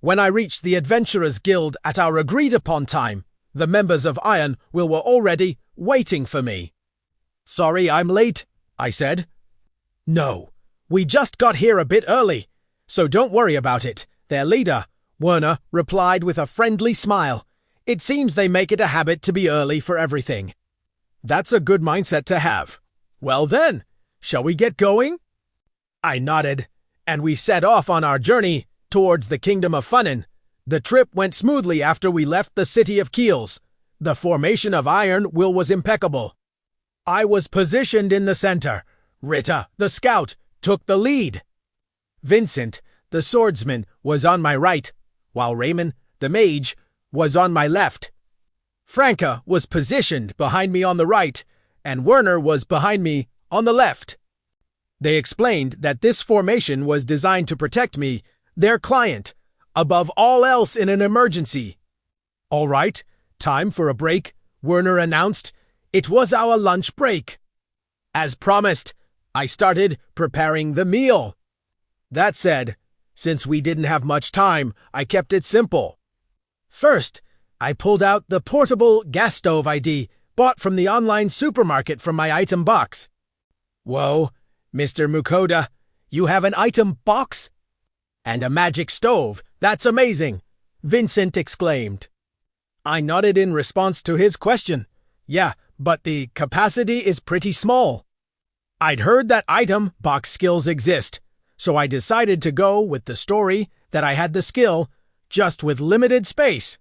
When I reach the Adventurers Guild at our agreed-upon time, the members of Iron were already waiting for me. "Sorry I'm late," I said. "No, we just got here a bit early, so don't worry about it," their leader, Werner, replied with a friendly smile. "It seems they make it a habit to be early for everything." "That's a good mindset to have. Well then, shall we get going?" I nodded, and we set off on our journey towards the Kingdom of Funin. The trip went smoothly after we left the city of Keels. The formation of Iron Will was impeccable. I was positioned in the center. Ritter, the scout, took the lead. Vincent, the swordsman, was on my right, while Raymond, the mage, was on my left. Franca was positioned behind me on the right, and Werner was behind me on the left. They explained that this formation was designed to protect me, their client, above all else in an emergency. "All right, time for a break," Werner announced. It was our lunch break. As promised, I started preparing the meal. That said, since we didn't have much time, I kept it simple. First, I pulled out the portable gas stove ID bought from the online supermarket from my item box. "Whoa, Mr. Mukoda, you have an item box? And a magic stove, that's amazing!" Vincent exclaimed. I nodded in response to his question. "Yeah, but the capacity is pretty small." I'd heard that item box skills exist, so I decided to go with the story that I had the skill, just with limited space.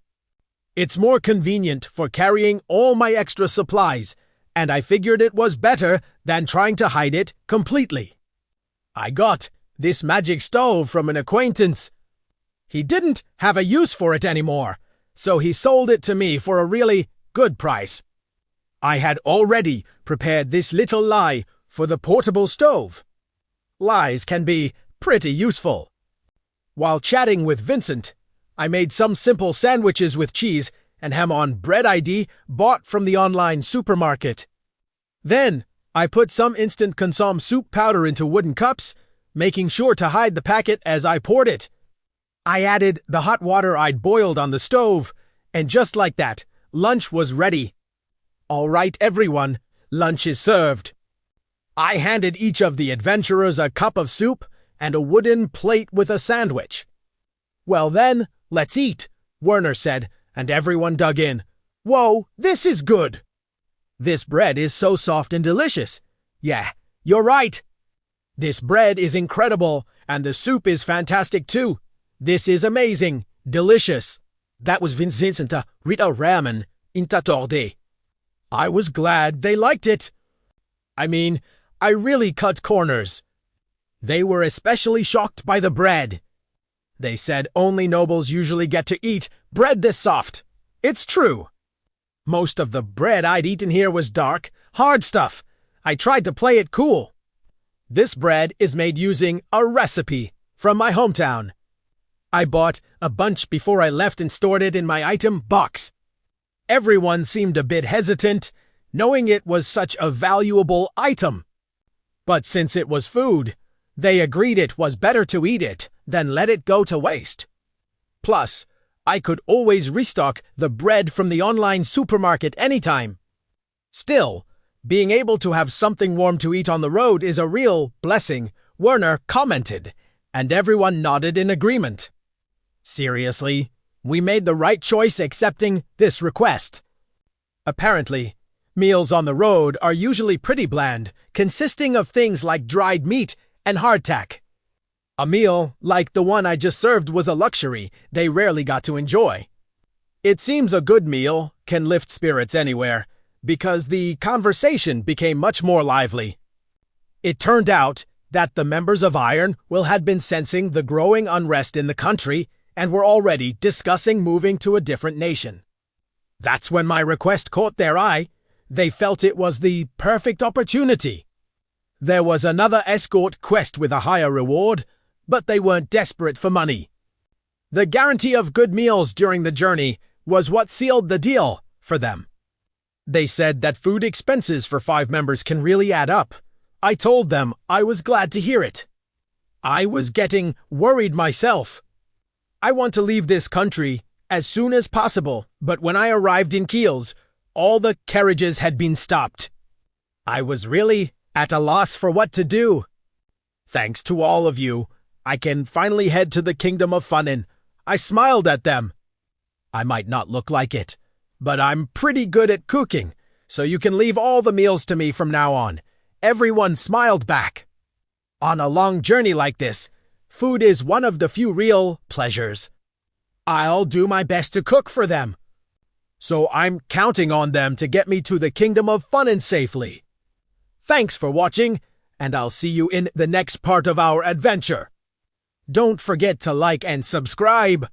It's more convenient for carrying all my extra supplies, and I figured it was better than trying to hide it completely. I got this magic stove from an acquaintance. He didn't have a use for it anymore, so he sold it to me for a really good price. I had already prepared this little lie for the portable stove. Lies can be pretty useful. While chatting with Vincent, I made some simple sandwiches with cheese and ham on bread ID bought from the online supermarket. Then, I put some instant consomme soup powder into wooden cups, making sure to hide the packet as I poured it. I added the hot water I'd boiled on the stove, and just like that, lunch was ready. "All right, everyone, lunch is served." I handed each of the adventurers a cup of soup and a wooden plate with a sandwich. "Well then, let's eat," Werner said, and everyone dug in. "Whoa, this is good." "This bread is so soft and delicious." "Yeah, you're right." "This bread is incredible, and the soup is fantastic too." "This is amazing, delicious." That was Vincent Rita Ramen Intatorde. I was glad they liked it. I mean, I really cut corners. They were especially shocked by the bread. They said only nobles usually get to eat bread this soft. It's true. Most of the bread I'd eaten here was dark, hard stuff. I tried to play it cool. This bread is made using a recipe from my hometown. I bought a bunch before I left and stored it in my item box. Everyone seemed a bit hesitant, knowing it was such a valuable item. But since it was food, they agreed it was better to eat it than let it go to waste. Plus, I could always restock the bread from the online supermarket anytime. Still, being able to have something warm to eat on the road is a real blessing, Werner commented, and everyone nodded in agreement. Seriously, we made the right choice accepting this request. Apparently, meals on the road are usually pretty bland, consisting of things like dried meat and hardtack. A meal like the one I just served was a luxury they rarely got to enjoy. It seems a good meal can lift spirits anywhere, because the conversation became much more lively. It turned out that the members of Iron Will had been sensing the growing unrest in the country and were already discussing moving to a different nation. That's when my request caught their eye. They felt it was the perfect opportunity. There was another escort quest with a higher reward, but they weren't desperate for money. The guarantee of good meals during the journey was what sealed the deal for them. They said that food expenses for 5 members can really add up. I told them I was glad to hear it. I was getting worried myself. I want to leave this country as soon as possible, but when I arrived in Kiel's, all the carriages had been stopped. I was really at a loss for what to do. Thanks to all of you, I can finally head to the Kingdom of Funin. I smiled at them. I might not look like it, but I'm pretty good at cooking, so you can leave all the meals to me from now on. Everyone smiled back. On a long journey like this, food is one of the few real pleasures. I'll do my best to cook for them. So I'm counting on them to get me to the Kingdom of Funin safely. Thanks for watching, and I'll see you in the next part of our adventure. Don't forget to like and subscribe.